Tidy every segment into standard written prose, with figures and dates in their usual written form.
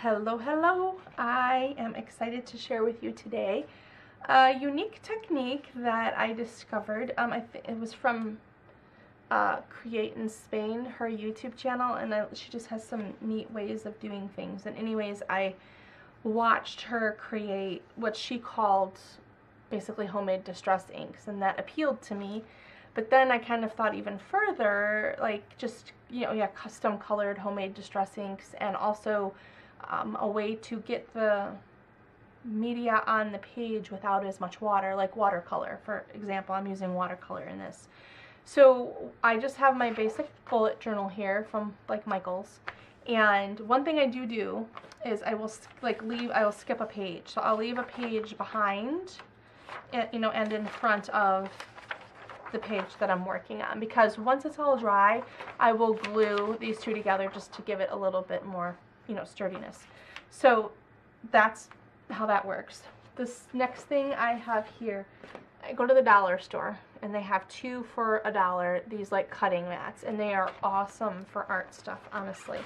Hello, hello. I am excited to share with you today a unique technique that I discovered. It was from CreateinSpain, her YouTube channel, and she just has some neat ways of doing things. And anyways, I watched her create what she called basically homemade distress inks, and that appealed to me. But then I kind of thought even further, like just, custom colored homemade distress inks, and also a way to get the media on the page without as much water, like watercolor. For example, I'm using watercolor in this. So I just have my basic bullet journal here from like Michael's, and one thing I do is I will skip a page. So I'll leave a page behind, and in front of the page that I'm working on, because once it's all dry, I will glue these two together just to give it a little bit more, sturdiness. So that's how that works. This next thing I have here, I go to the dollar store and they have 2 for $1, these like cutting mats, and they are awesome for art stuff, honestly.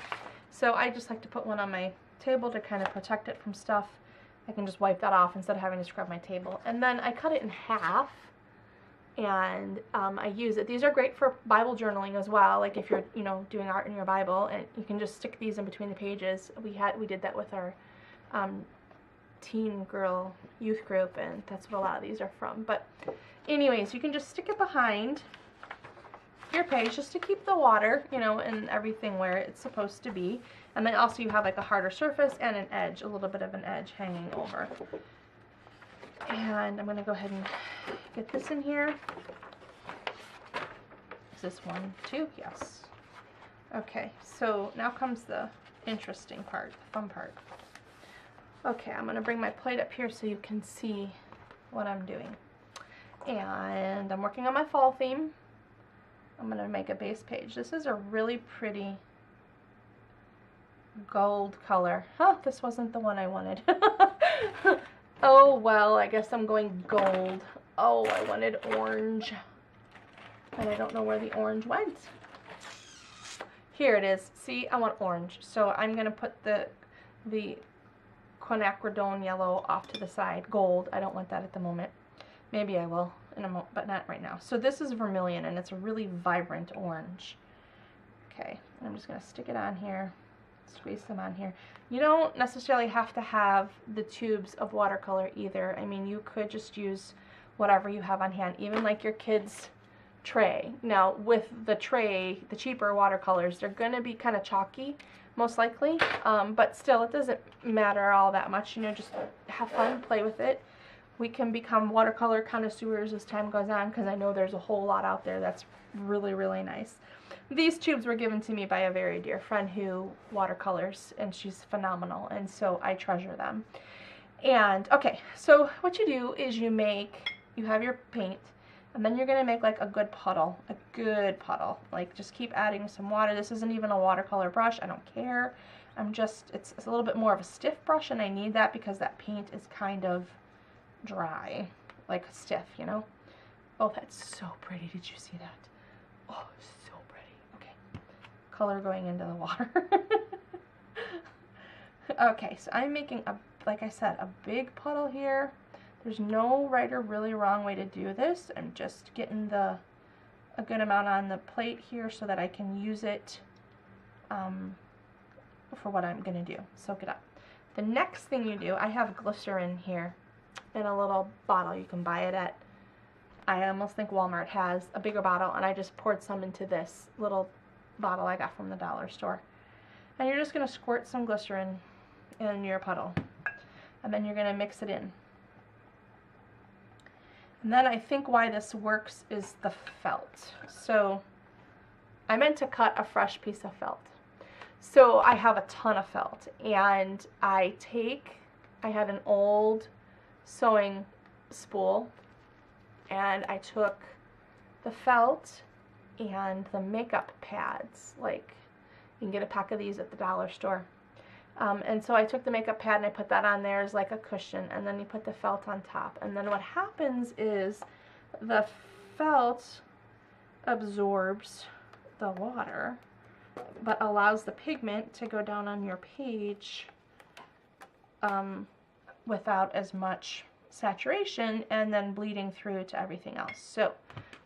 So I just like to put one on my table to kind of protect it from stuff. I can just wipe that off instead of having to scrub my table. And then I cut it in half, and I use it. These are great for Bible journaling as well, like if you're doing art in your Bible, and you can just stick these in between the pages. We did that with our teen girl youth group, and that's what a lot of these are from. But anyways, you can just stick it behind your page just to keep the water, and everything where it's supposed to be. And then also you have like a harder surface and an edge, a little bit of an edge hanging over. And I'm going to go ahead and get this in here. Is this 1, 2? Yes. Okay, so now comes the interesting part, the fun part. Okay, I'm going to bring my plate up here so you can see what I'm doing. And I'm working on my fall theme. I'm going to make a base page. This is a really pretty gold color. Huh, this wasn't the one I wanted. Oh, well, I guess I'm going gold. Oh, I wanted orange. And I don't know where the orange went. Here it is. See, I want orange. So I'm going to put the quinacridone yellow off to the side. Gold. I don't want that at the moment. Maybe I will in a moment, but not right now. So this is vermilion, and it's a really vibrant orange. Okay, I'm just going to stick it on here. Squeeze them on here. You don't necessarily have to have the tubes of watercolor either. I mean, you could just use whatever you have on hand, even like your kids' tray. Now, with the tray, the cheaper watercolors, they're going to be kind of chalky, most likely, but still, it doesn't matter all that much. Just have fun, play with it. We can become watercolor connoisseurs as time goes on, because I know there's a whole lot out there that's really, really nice. These tubes were given to me by a very dear friend who watercolors, and she's phenomenal, and so I treasure them. And okay, so what you do is you have your paint, and then you're going to make like a good puddle, like just keep adding some water. This isn't even a watercolor brush, I don't care. It's a little bit more of a stiff brush, and I need that because that paint is kind of dry, like stiff, Oh, that's so pretty. Did you see that? Oh, so pretty. Okay, color going into the water. Okay, so I'm making like I said, a big puddle here. There's no right or really wrong way to do this. I'm just getting a good amount on the plate here so that I can use it for what I'm gonna do. Soak it up. The next thing you do, I have glycerin here in a little bottle. You can buy it at, I almost think Walmart has a bigger bottle, and I just poured some into this little bottle I got from the dollar store. And you're just going to squirt some glycerin in your puddle, and then you're going to mix it in. And then I think why this works is the felt. So I meant to cut a fresh piece of felt. So I have a ton of felt, and I had an old sewing spool, and I took the felt and the makeup pads, like you can get a pack of these at the dollar store, and so I took the makeup pad and I put that on there as like a cushion, and then you put the felt on top, and then what happens is the felt absorbs the water but allows the pigment to go down on your page without as much saturation and then bleeding through to everything else. So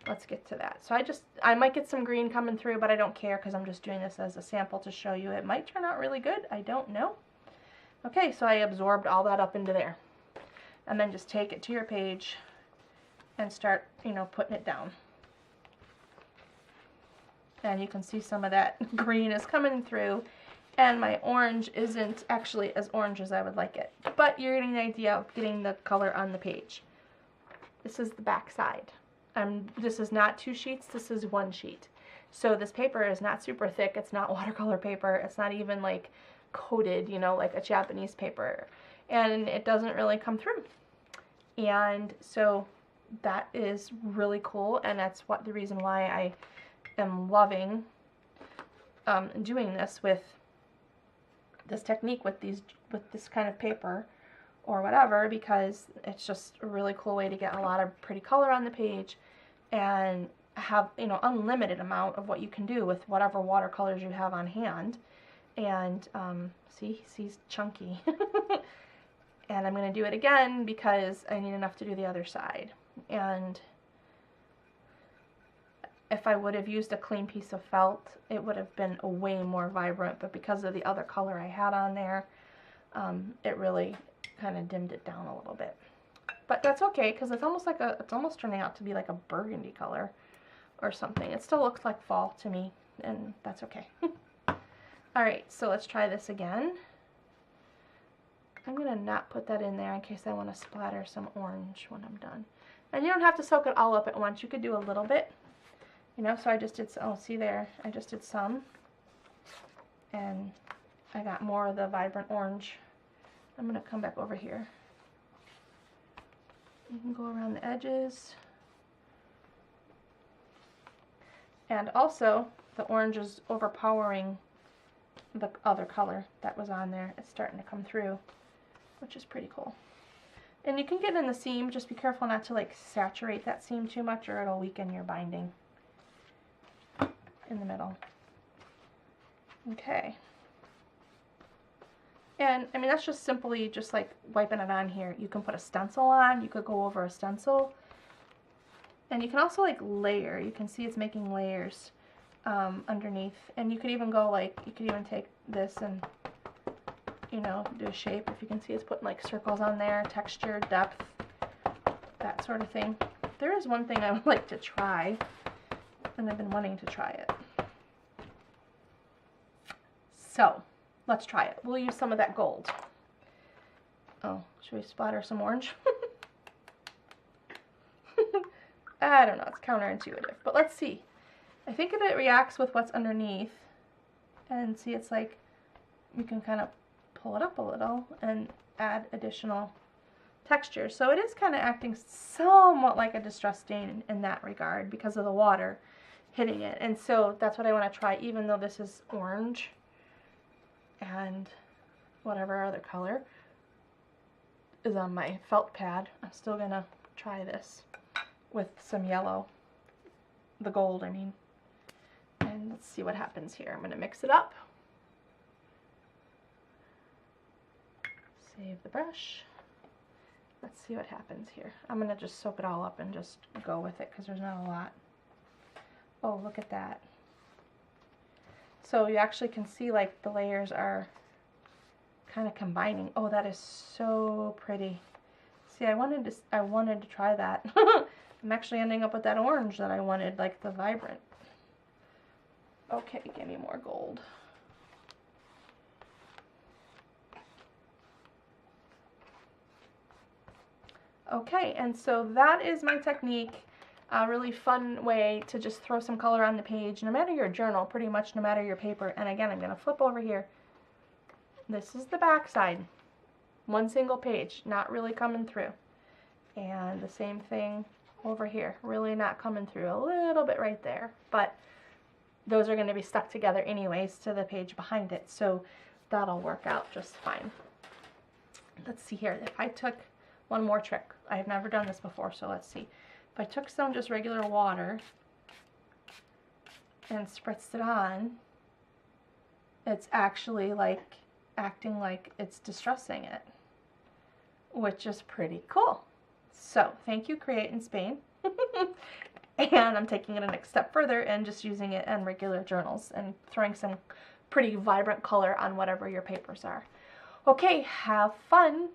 let's get to that. So I might get some green coming through, but I don't care because I'm just doing this as a sample to show you. It might turn out really good. I don't know. Okay, so I absorbed all that up into there. And then just take it to your page and start, you know, putting it down. And you can see some of that green is coming through, and my orange isn't actually as orange as I would like it. But you're getting the idea of getting the color on the page. This is the back side. This is not 2 sheets, this is 1 sheet. So this paper is not super thick, it's not watercolor paper, it's not even like coated, you know, like a Japanese paper. And it doesn't really come through. And so that is really cool, and that's the reason why I am loving doing this with this technique with this kind of paper or whatever, because it's just a really cool way to get a lot of pretty color on the page and have, you know, unlimited amount of what you can do with whatever watercolors you have on hand. And see, he's chunky. And I'm going to do it again because I need enough to do the other side. And if I would have used a clean piece of felt, it would have been a way more vibrant, but because of the other color I had on there, it really kind of dimmed it down a little bit. But that's okay, because it's almost like it's almost turning out to be like a burgundy color or something. It still looks like fall to me, and that's okay. Alright, so let's try this again. I'm going to not put that in there in case I want to splatter some orange when I'm done. And you don't have to soak it all up at once. You could do a little bit. You know, so I just did, oh, see there, I just did some. And I got more of the vibrant orange. I'm going to come back over here. You can go around the edges. And also, the orange is overpowering the other color that was on there. It's starting to come through, which is pretty cool. And you can get in the seam, just be careful not to like saturate that seam too much or it'll weaken your binding in the middle. Okay. And I mean, that's just simply just like wiping it on here. You can put a stencil on, you could go over a stencil. And you can also like layer. You can see it's making layers underneath. And you could even go like, you could even take this and, you know, do a shape. If you can see, it's putting like circles on there, texture, depth, that sort of thing. There is one thing I would like to try, and I've been wanting to try it. So, let's try it. We'll use some of that gold. Oh, should we splatter some orange? I don't know, it's counterintuitive, but let's see. I think if it reacts with what's underneath, and see, it's like, you can kind of pull it up a little and add additional texture. So it is kind of acting somewhat like a distress stain in that regard because of the water hitting it. And so that's what I want to try, even though this is orange and whatever other color is on my felt pad. I'm still going to try this with some yellow, the gold I mean. And let's see what happens here. I'm going to mix it up. Save the brush. Let's see what happens here. I'm going to just soak it all up and just go with it because there's not a lot. Oh, look at that. So you actually can see like the layers are kind of combining. Oh, that is so pretty. See, I wanted to try that. I'm actually ending up with that orange that I wanted, like the vibrant. Okay, give me more gold. Okay, and so that is my technique. A really fun way to just throw some color on the page, no matter your journal, pretty much no matter your paper. And again, I'm going to flip over here. This is the back side. One single page, not really coming through. And the same thing over here, really not coming through. A little bit right there, but those are going to be stuck together anyways to the page behind it, so that'll work out just fine. Let's see here. If I took one more trick, I have never done this before, so let's see. If I took some just regular water and spritzed it on, it's actually like acting like it's distressing it. which is pretty cool. So thank you, CreateinSpain. And I'm taking it a next step further and just using it in regular journals and throwing some pretty vibrant color on whatever your papers are. Okay, have fun.